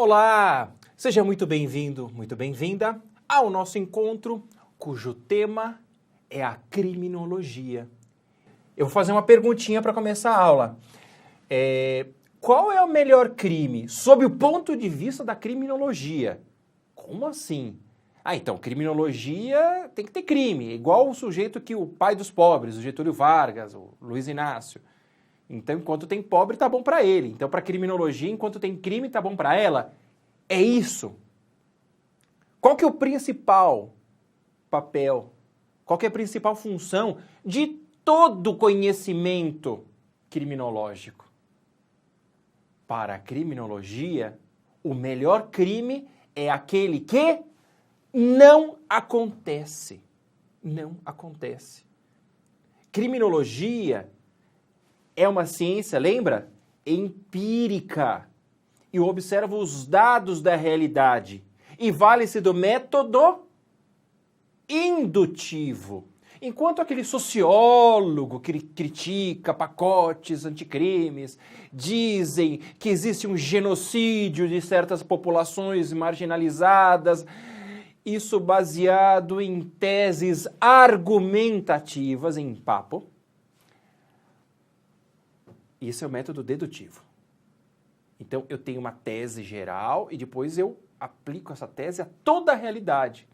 Olá! Seja muito bem-vindo, muito bem-vinda ao nosso encontro, cujo tema é a criminologia. Eu vou fazer uma perguntinha para começar a aula. Qual é o melhor crime sob o ponto de vista da criminologia? Como assim? Então, criminologia tem que ter crime, igual o sujeito que o pai dos pobres, o Getúlio Vargas, o Luiz Inácio. Então, enquanto tem pobre, tá bom para ele. Então, para criminologia, enquanto tem crime, tá bom para ela. É isso. Qual que é o principal papel? Qual que é a principal função de todo conhecimento criminológico? Para a criminologia, o melhor crime é aquele que não acontece. Não acontece. Criminologia é uma ciência, lembra? Empírica. E observa os dados da realidade. E vale-se do método indutivo. Enquanto aquele sociólogo que critica pacotes anticrimes, dizem que existe um genocídio de certas populações marginalizadas, isso baseado em teses argumentativas, em papo. Esse é o método dedutivo. Então, eu tenho uma tese geral e depois eu aplico essa tese a toda a realidade.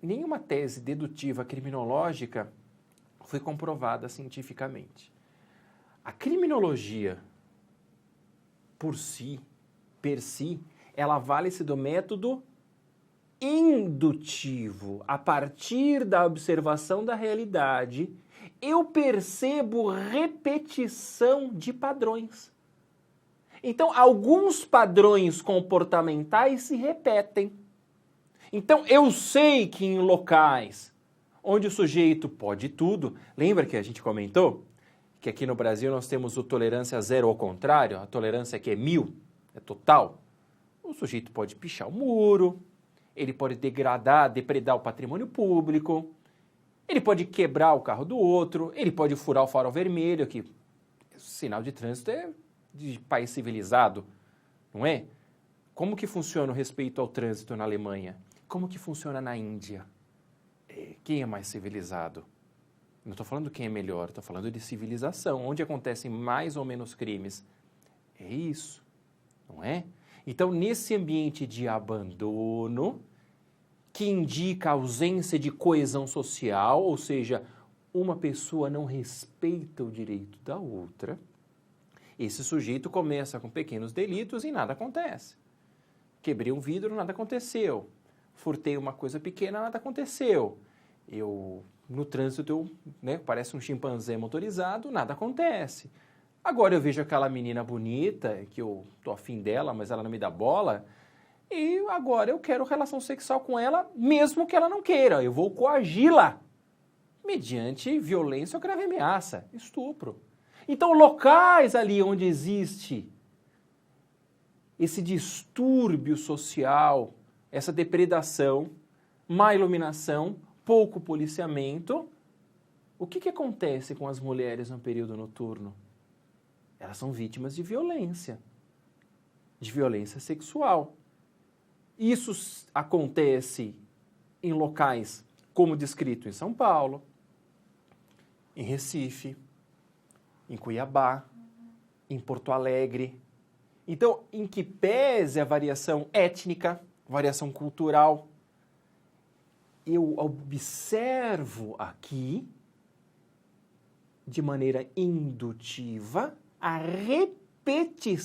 Nenhuma tese dedutiva criminológica foi comprovada cientificamente. A criminologia, per si, ela vale-se do método indutivo. A partir da observação da realidade, eu percebo repetição de padrões. Então, alguns padrões comportamentais se repetem. Então, eu sei que em locais onde o sujeito pode tudo, lembra que a gente comentou que aqui no Brasil nós temos o tolerância zero ao contrário, a tolerância que é 1000, é total. O sujeito pode pichar o muro, ele pode depredar o patrimônio público, ele pode quebrar o carro do outro, ele pode furar o farol vermelho, que sinal de trânsito é de país civilizado, não é? Como que funciona o respeito ao trânsito na Alemanha? Como que funciona na Índia? Quem é mais civilizado? Não estou falando quem é melhor, estou falando de civilização. Onde acontecem mais ou menos crimes? É isso, não é? Então, nesse ambiente de abandono, que indica a ausência de coesão social, ou seja, uma pessoa não respeita o direito da outra, esse sujeito começa com pequenos delitos e nada acontece. Quebrei um vidro, nada aconteceu. Furtei uma coisa pequena, nada aconteceu. No trânsito, parece um chimpanzé motorizado, nada acontece. Agora eu vejo aquela menina bonita, que eu tô afim dela, mas ela não me dá bola, e agora eu quero relação sexual com ela, mesmo que ela não queira. Eu vou coagi-la, mediante violência ou grave ameaça, estupro. Então, locais ali onde existe esse distúrbio social, essa depredação, má iluminação, pouco policiamento, o que acontece com as mulheres no período noturno? Elas são vítimas de violência sexual. Isso acontece em locais como descrito em São Paulo, em Recife, em Cuiabá, em Porto Alegre. Então, em que pese a variação étnica, variação cultural, eu observo aqui, de maneira indutiva, a repetição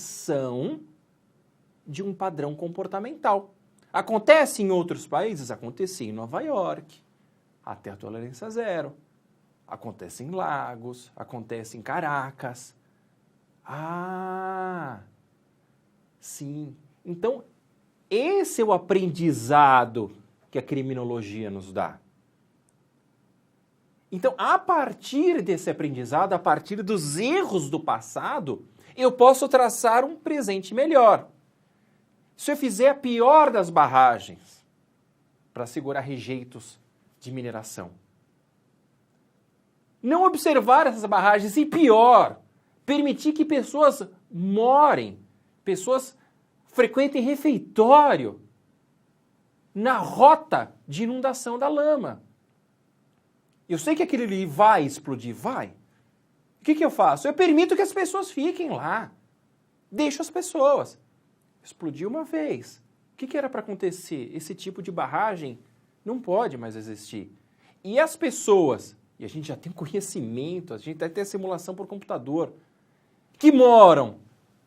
de um padrão comportamental. Acontece em outros países? Acontecia em Nova York, até a tolerância zero. Acontece em Lagos, acontece em Caracas. Sim. Então, esse é o aprendizado que a criminologia nos dá. Então, a partir desse aprendizado, a partir dos erros do passado, eu posso traçar um presente melhor. Se eu fizer a pior das barragens para segurar rejeitos de mineração, não observar essas barragens e, pior, permitir que pessoas morem, pessoas frequentem refeitório na rota de inundação da lama. Eu sei que aquele ali vai explodir, vai. O que eu faço? Eu permito que as pessoas fiquem lá. Deixo as pessoas. Explodiu uma vez. O que era para acontecer? Esse tipo de barragem não pode mais existir. E as pessoas, e a gente já tem conhecimento, a gente tem a simulação por computador, que moram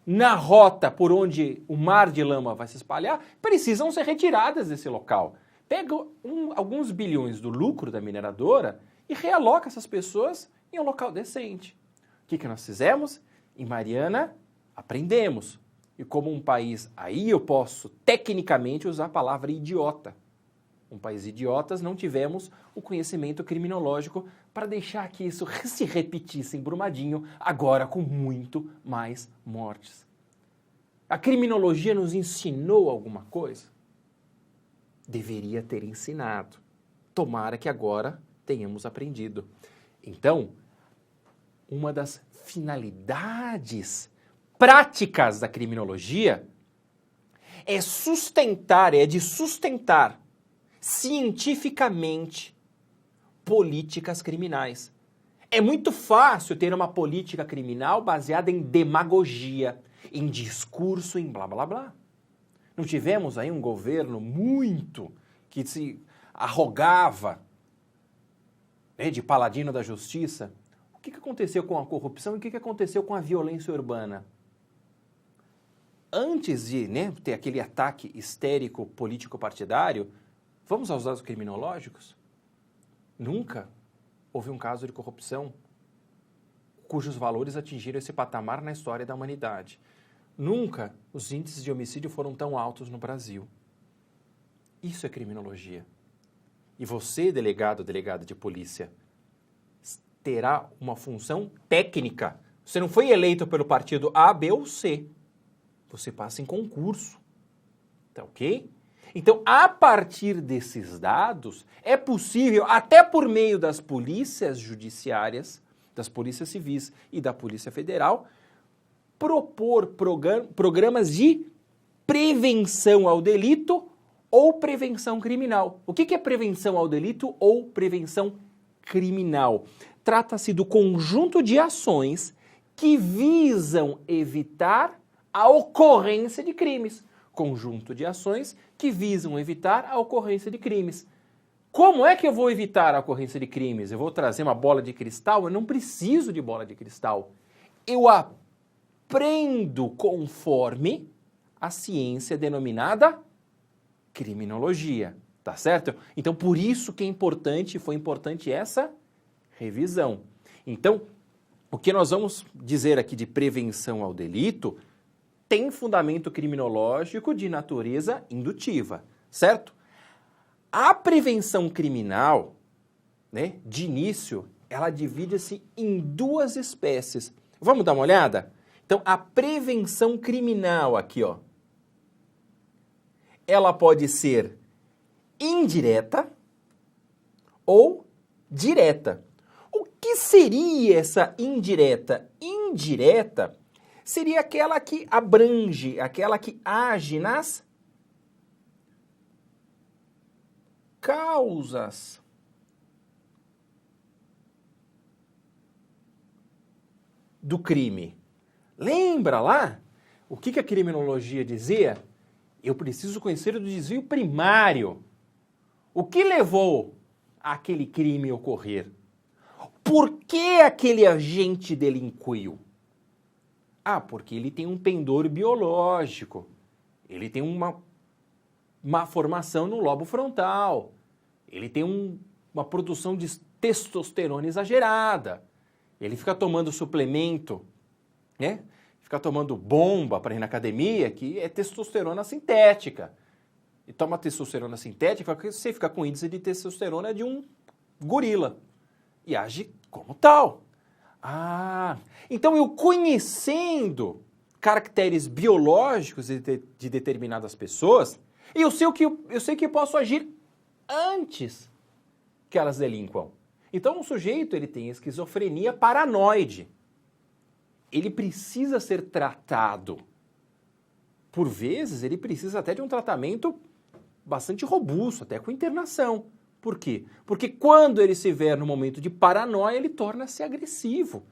na rota por onde o mar de lama vai se espalhar, precisam ser retiradas desse local. Pega alguns bilhões do lucro da mineradora e realoca essas pessoas em um local decente. O que nós fizemos? Em Mariana, aprendemos. E como um país, aí eu posso tecnicamente usar a palavra idiota. Um país idiotas, não tivemos o conhecimento criminológico para deixar que isso se repetisse em Brumadinho, agora com muito mais mortes. A criminologia nos ensinou alguma coisa? Deveria ter ensinado. Tomara que agora tenhamos aprendido. Então, uma das finalidades práticas da criminologia é de sustentar cientificamente políticas criminais. É muito fácil ter uma política criminal baseada em demagogia, em discurso, em blá blá blá. Não tivemos aí um governo muito que se arrogava, né, de paladino da justiça? O que aconteceu com a corrupção e o que aconteceu com a violência urbana? Antes de, né, ter aquele ataque histérico político-partidário, vamos aos dados criminológicos? Nunca houve um caso de corrupção cujos valores atingiram esse patamar na história da humanidade. Nunca os índices de homicídio foram tão altos no Brasil. Isso é criminologia. E você, delegado, delegada de polícia, terá uma função técnica. Você não foi eleito pelo partido A, B ou C. Você passa em concurso. Tá ok? Então, a partir desses dados, é possível, até por meio das polícias judiciárias, das polícias civis e da Polícia Federal, propor programas de prevenção ao delito ou prevenção criminal. O que é prevenção ao delito ou prevenção criminal? Trata-se do conjunto de ações que visam evitar a ocorrência de crimes. Conjunto de ações que visam evitar a ocorrência de crimes. Como é que eu vou evitar a ocorrência de crimes? Eu vou trazer uma bola de cristal? Eu não preciso de bola de cristal. Eu aprendo conforme a ciência denominada criminologia, tá certo? Então, por isso que foi importante essa revisão. Então, o que nós vamos dizer aqui de prevenção ao delito tem fundamento criminológico de natureza indutiva, certo? A prevenção criminal, né, de início, ela divide-se em duas espécies. Vamos dar uma olhada? Então, a prevenção criminal aqui, ó, ela pode ser indireta ou direta. O que seria essa indireta? Indireta seria aquela que abrange, aquela que age nas causas do crime. Lembra lá? O que a criminologia dizia? Eu preciso conhecer o desvio primário. O que levou aquele crime a ocorrer? Por que aquele agente delinquiu? Ah, porque ele tem um pendor biológico. Ele tem uma formação no lobo frontal. Ele tem uma produção de testosterona exagerada. Ele fica tomando suplemento, né? Fica tomando bomba para ir na academia, que é testosterona sintética. E toma testosterona sintética, você fica com índice de testosterona de um gorila. E age como tal. Ah, então eu conhecendo caracteres biológicos de determinadas pessoas, eu sei que eu posso agir antes que elas delinquam. Então, um sujeito ele tem esquizofrenia paranoide. Ele precisa ser tratado por vezes, ele precisa até de um tratamento bastante robusto, até com internação. Por quê? Porque quando ele se vê no momento de paranoia, ele torna-se agressivo.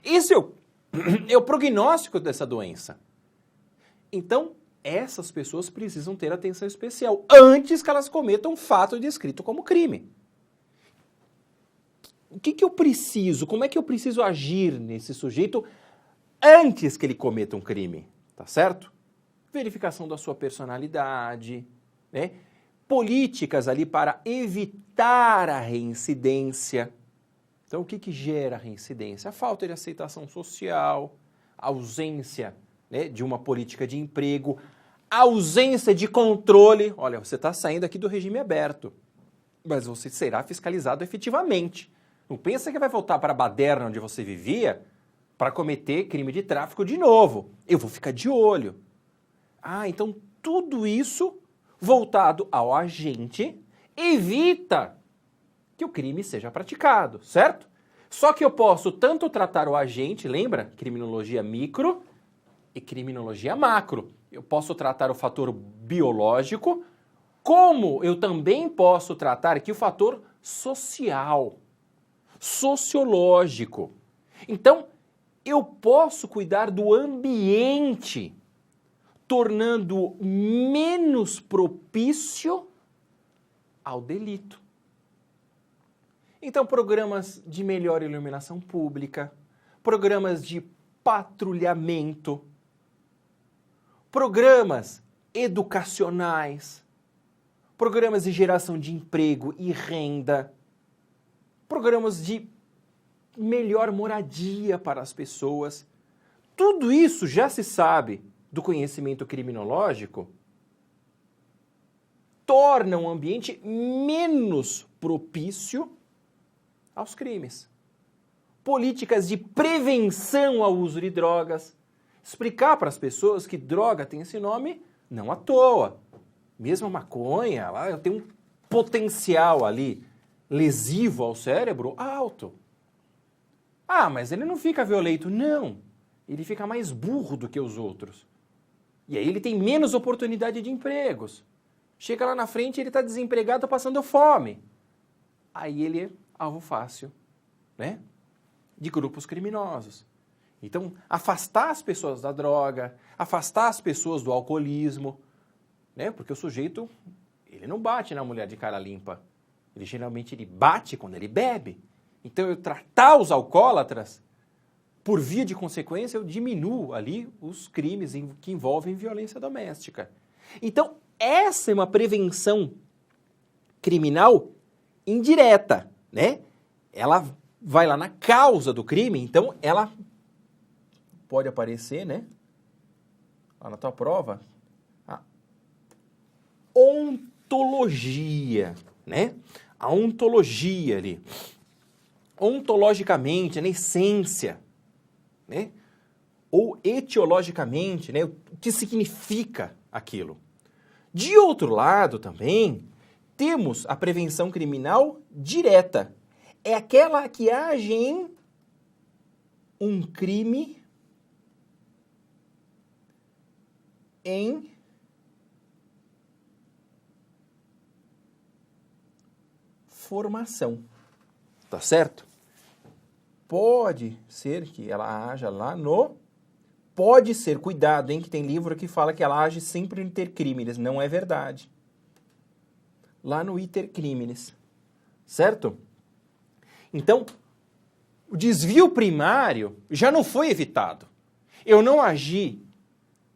Isso é o prognóstico dessa doença. Então, essas pessoas precisam ter atenção especial antes que elas cometam um fato descrito como crime. O que eu preciso? Como é que eu preciso agir nesse sujeito antes que ele cometa um crime? Tá certo? Verificação da sua personalidade, né? Políticas ali para evitar a reincidência. Então, o que gera a reincidência? A falta de aceitação social, a ausência, né, de uma política de emprego, a ausência de controle. Olha, você está saindo aqui do regime aberto, mas você será fiscalizado efetivamente. Não pensa que vai voltar para a baderna onde você vivia para cometer crime de tráfico de novo. Eu vou ficar de olho. Então tudo isso voltado ao agente evita que o crime seja praticado, certo? Só que eu posso tanto tratar o agente, lembra? Criminologia micro e criminologia macro. Eu posso tratar o fator biológico, como eu também posso tratar aqui o fator social, sociológico. Então, eu posso cuidar do ambiente, tornando menos propício ao delito. Então, programas de melhor iluminação pública, programas de patrulhamento, programas educacionais, programas de geração de emprego e renda, programas de melhor moradia para as pessoas. Tudo isso já se sabe do conhecimento criminológico, torna um ambiente menos propício aos crimes. Políticas de prevenção ao uso de drogas. Explicar para as pessoas que droga tem esse nome não à toa. Mesmo a maconha, ela tem um potencial ali lesivo ao cérebro alto. Mas ele não fica violento. Não, ele fica mais burro do que os outros. E aí ele tem menos oportunidade de empregos. Chega lá na frente, ele está desempregado, passando fome. Aí ele é alvo fácil, né, de grupos criminosos. Então, afastar as pessoas da droga, afastar as pessoas do alcoolismo, né, porque o sujeito, ele não bate na mulher de cara limpa. Ele geralmente bate quando ele bebe. Então, eu tratar os alcoólatras, por via de consequência, eu diminuo ali os crimes que envolvem violência doméstica. Então, essa é uma prevenção criminal indireta, né? Ela vai lá na causa do crime, então ela pode aparecer, né? Lá na tua prova, a ontologia, né? A ontologia ali. Ontologicamente, na essência, né? Ou etiologicamente, né? O que significa aquilo. De outro lado também, temos a prevenção criminal direta. É aquela que age em um crime em formação. Tá certo? Pode ser que ela haja lá no... Pode ser, cuidado, hein, que tem livro que fala que ela age sempre no iter criminis. Não é verdade. Lá no iter criminis. Certo? Então, o desvio primário já não foi evitado. Eu não agi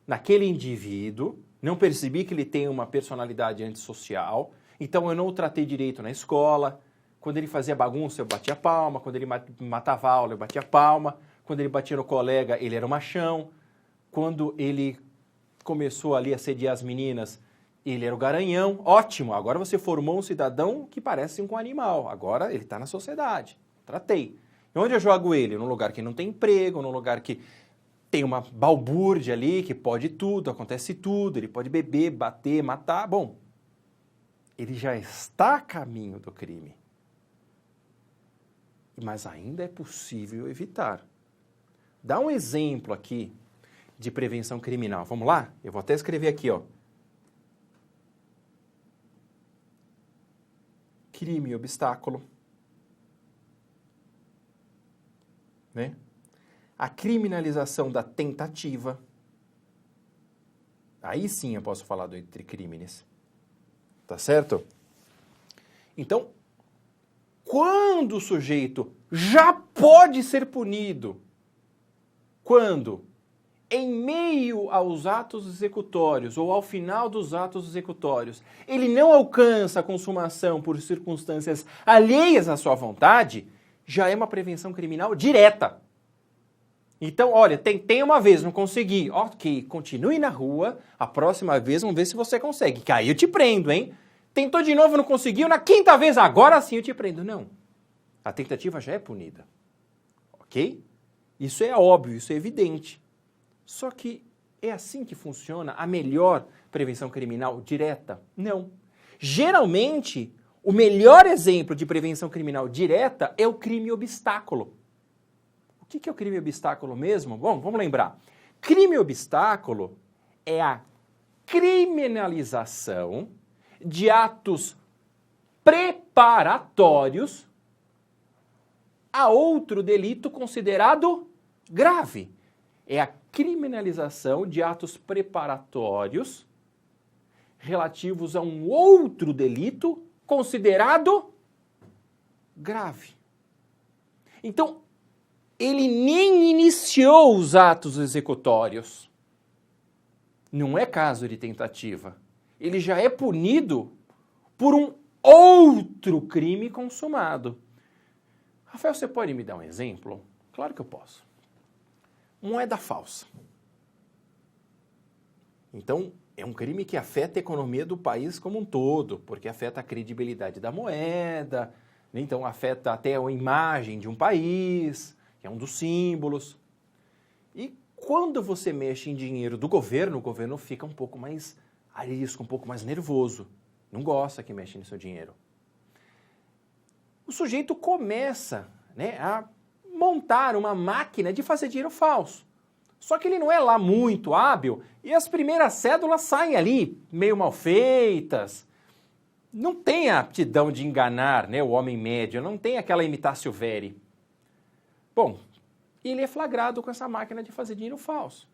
naquele indivíduo, não percebi que ele tem uma personalidade antissocial, então eu não o tratei direito na escola. Quando ele fazia bagunça, eu batia palma. Quando ele matava a aula, eu batia palma. Quando ele batia no colega, ele era um machão. Quando ele começou ali a assediar as meninas, ele era o garanhão. Ótimo, agora você formou um cidadão que parece um animal. Agora ele está na sociedade. Tratei. E onde eu jogo ele? Num lugar que não tem emprego, num lugar que tem uma balbúrdia ali, que pode tudo, acontece tudo. Ele pode beber, bater, matar. Bom, ele já está a caminho do crime. Mas ainda é possível evitar. Dá um exemplo aqui de prevenção criminal. Vamos lá? Eu vou até escrever aqui, ó. Crime e obstáculo. Né? A criminalização da tentativa. Aí sim eu posso falar do entre crimes. Tá certo? Então, quando o sujeito já pode ser punido, quando, em meio aos atos executórios ou ao final dos atos executórios, ele não alcança a consumação por circunstâncias alheias à sua vontade, já é uma prevenção criminal direta. Então, olha, tentei uma vez, não consegui. Ok, continue na rua, a próxima vez vamos ver se você consegue. Que aí eu te prendo, hein? Tentou de novo, não conseguiu, na quinta vez, agora sim eu te prendo. Não, a tentativa já é punida. Ok? Isso é óbvio, isso é evidente. Só que é assim que funciona a melhor prevenção criminal direta? Não. Geralmente, o melhor exemplo de prevenção criminal direta é o crime obstáculo. O que é o crime obstáculo mesmo? Bom, vamos lembrar. Crime obstáculo é a criminalização de atos preparatórios a outro delito considerado grave. É a criminalização de atos preparatórios relativos a um outro delito considerado grave. Então, ele nem iniciou os atos executórios. Não é caso de tentativa. Ele já é punido por um outro crime consumado. Rafael, você pode me dar um exemplo? Claro que eu posso. Moeda falsa. Então, é um crime que afeta a economia do país como um todo, porque afeta a credibilidade da moeda, então afeta até a imagem de um país, que é um dos símbolos. E quando você mexe em dinheiro do governo, o governo fica um pouco mais arisco, um pouco mais nervoso. Não gosta que mexe no seu dinheiro. O sujeito começa, né, a montar uma máquina de fazer dinheiro falso. Só que ele não é lá muito hábil e as primeiras cédulas saem ali meio mal feitas. Não tem a aptidão de enganar, né, o homem médio, não tem aquela imitatio veri. Bom, ele é flagrado com essa máquina de fazer dinheiro falso.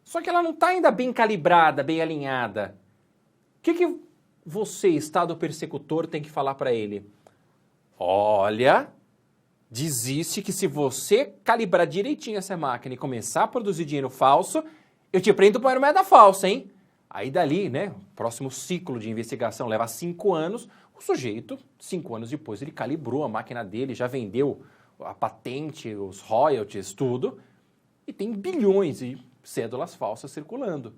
Só que ela não está ainda bem calibrada, bem alinhada. O que você, Estado persecutor, tem que falar para ele? Olha, desiste que se você calibrar direitinho essa máquina e começar a produzir dinheiro falso, eu te prendo por moeda falsa, hein? Aí dali, né, o próximo ciclo de investigação leva 5 anos, o sujeito, 5 anos depois, ele calibrou a máquina dele, já vendeu a patente, os royalties, tudo, e tem bilhões de cédulas falsas circulando.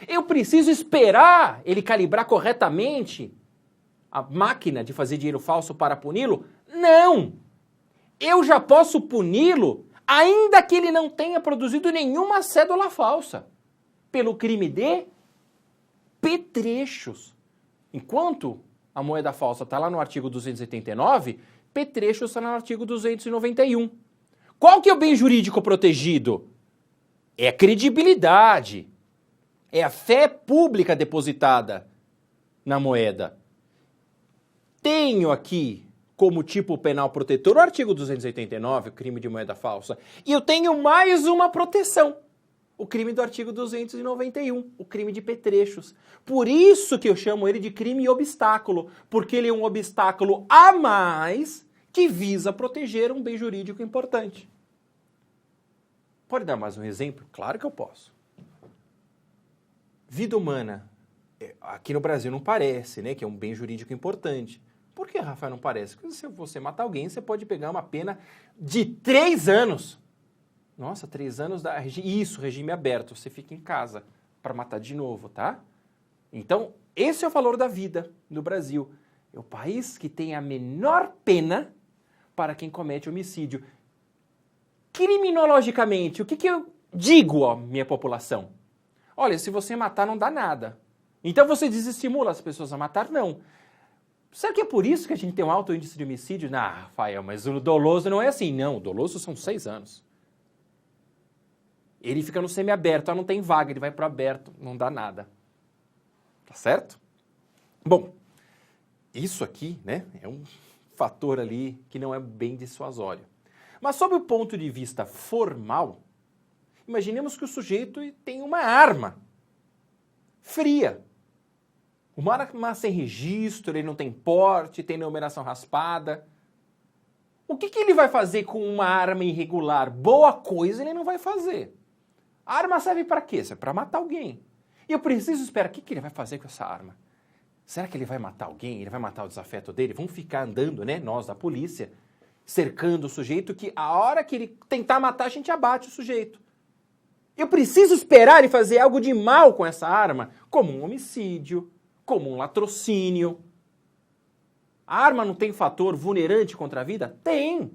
Eu preciso esperar ele calibrar corretamente a máquina de fazer dinheiro falso para puni-lo? Não! Eu já posso puni-lo ainda que ele não tenha produzido nenhuma cédula falsa, pelo crime de petrechos. Enquanto a moeda falsa está lá no artigo 289, petrechos está no artigo 291. Qual que é o bem jurídico protegido? É a credibilidade, é a fé pública depositada na moeda. Tenho aqui como tipo penal protetor o artigo 289, o crime de moeda falsa, e eu tenho mais uma proteção, o crime do artigo 291, o crime de petrechos. Por isso que eu chamo ele de crime obstáculo, porque ele é um obstáculo a mais que visa proteger um bem jurídico importante. Pode dar mais um exemplo? Claro que eu posso. Vida humana. Aqui no Brasil não parece, né, que é um bem jurídico importante. Por que, Rafael, não parece? Porque se você matar alguém, você pode pegar uma pena de 3 anos. Nossa, 3 anos dá... Isso, regime aberto. Você fica em casa para matar de novo, tá? Então, esse é o valor da vida no Brasil. É o país que tem a menor pena para quem comete homicídio. Criminologicamente, o que eu digo à minha população? Olha, se você matar, não dá nada. Então você desestimula as pessoas a matar? Não. Será que é por isso que a gente tem um alto índice de homicídio? Ah, Rafael, mas o doloso não é assim. Não, o doloso são 6 anos. Ele fica no semiaberto, não tem vaga, ele vai para o aberto, não dá nada. Tá certo? Bom, isso aqui, né, é um fator ali que não é bem dissuasório. Mas sob o ponto de vista formal, imaginemos que o sujeito tem uma arma fria. Uma arma sem registro, ele não tem porte, tem numeração raspada. O que ele vai fazer com uma arma irregular? Boa coisa ele não vai fazer. A arma serve para quê? Serve para matar alguém. E eu preciso esperar, o que ele vai fazer com essa arma? Será que ele vai matar alguém? Ele vai matar o desafeto dele? Vamos ficar andando, né, nós da polícia, cercando o sujeito, que a hora que ele tentar matar, a gente abate o sujeito. Eu preciso esperar ele fazer algo de mal com essa arma, como um homicídio, como um latrocínio. A arma não tem fator vulnerante contra a vida? Tem.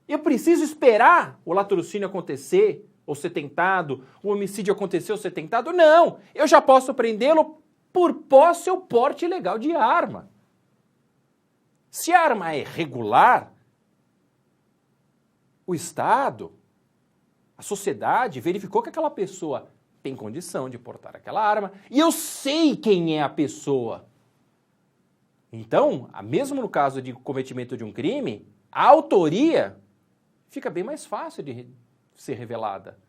Eu preciso esperar o latrocínio acontecer, ou ser tentado, o homicídio acontecer ou ser tentado? Não. Eu já posso prendê-lo por posse ou porte ilegal de arma. Se a arma é regular, o Estado, a sociedade verificou que aquela pessoa tem condição de portar aquela arma e eu sei quem é a pessoa. Então, mesmo no caso de cometimento de um crime, a autoria fica bem mais fácil de ser revelada.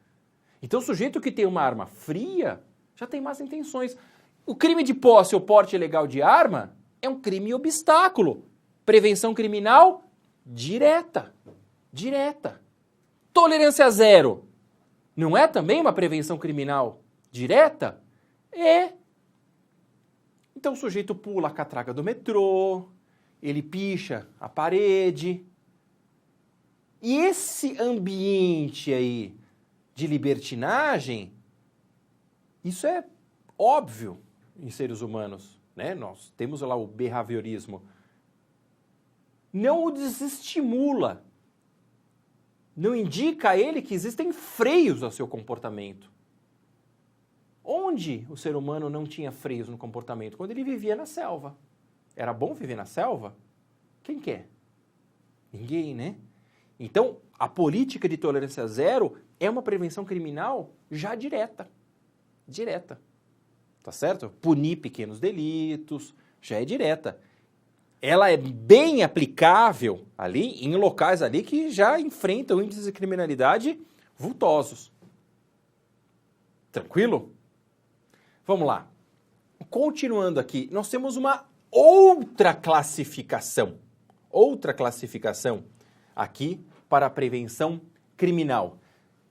Então, o sujeito que tem uma arma fria já tem más intenções. O crime de posse ou porte ilegal de arma é um crime obstáculo. Prevenção criminal direta. Direta. Tolerância zero. Não é também uma prevenção criminal direta? É. Então o sujeito pula a catraca do metrô, ele picha a parede. E esse ambiente aí de libertinagem, isso é óbvio em seres humanos, né? Nós temos lá o behaviorismo. Não o desestimula. Não indica a ele que existem freios ao seu comportamento. Onde o ser humano não tinha freios no comportamento? Quando ele vivia na selva. Era bom viver na selva? Quem quer? Ninguém, né? Então, a política de tolerância zero é uma prevenção criminal já direta. Direta. Tá certo? Punir pequenos delitos, já é direta. Ela é bem aplicável ali em locais ali que já enfrentam índices de criminalidade vultosos. Tranquilo? Vamos lá. Continuando aqui, nós temos uma outra classificação. Outra classificação aqui para a prevenção criminal.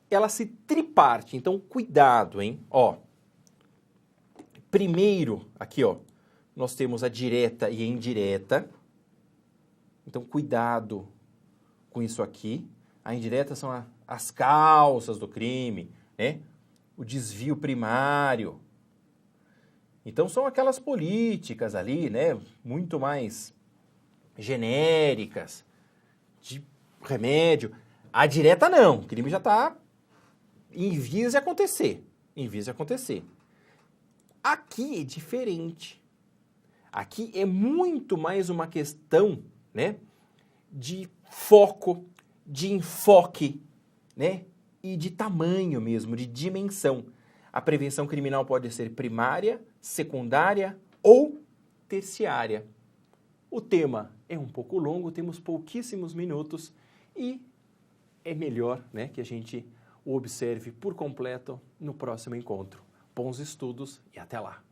Ela se triparte, então cuidado, hein? Ó, primeiro, aqui, ó, nós temos a direta e a indireta. Então, cuidado com isso aqui. A indireta são as causas do crime, né? O desvio primário. Então, são aquelas políticas ali, né? Muito mais genéricas, de remédio. A direta não. O crime já está em vias de acontecer. Em vias de acontecer. Aqui é diferente. Aqui é muito mais uma questão, né, de foco, de enfoque, né, e de tamanho mesmo, de dimensão. A prevenção criminal pode ser primária, secundária ou terciária. O tema é um pouco longo, temos pouquíssimos minutos e é melhor, né, que a gente o observe por completo no próximo encontro. Bons estudos e até lá!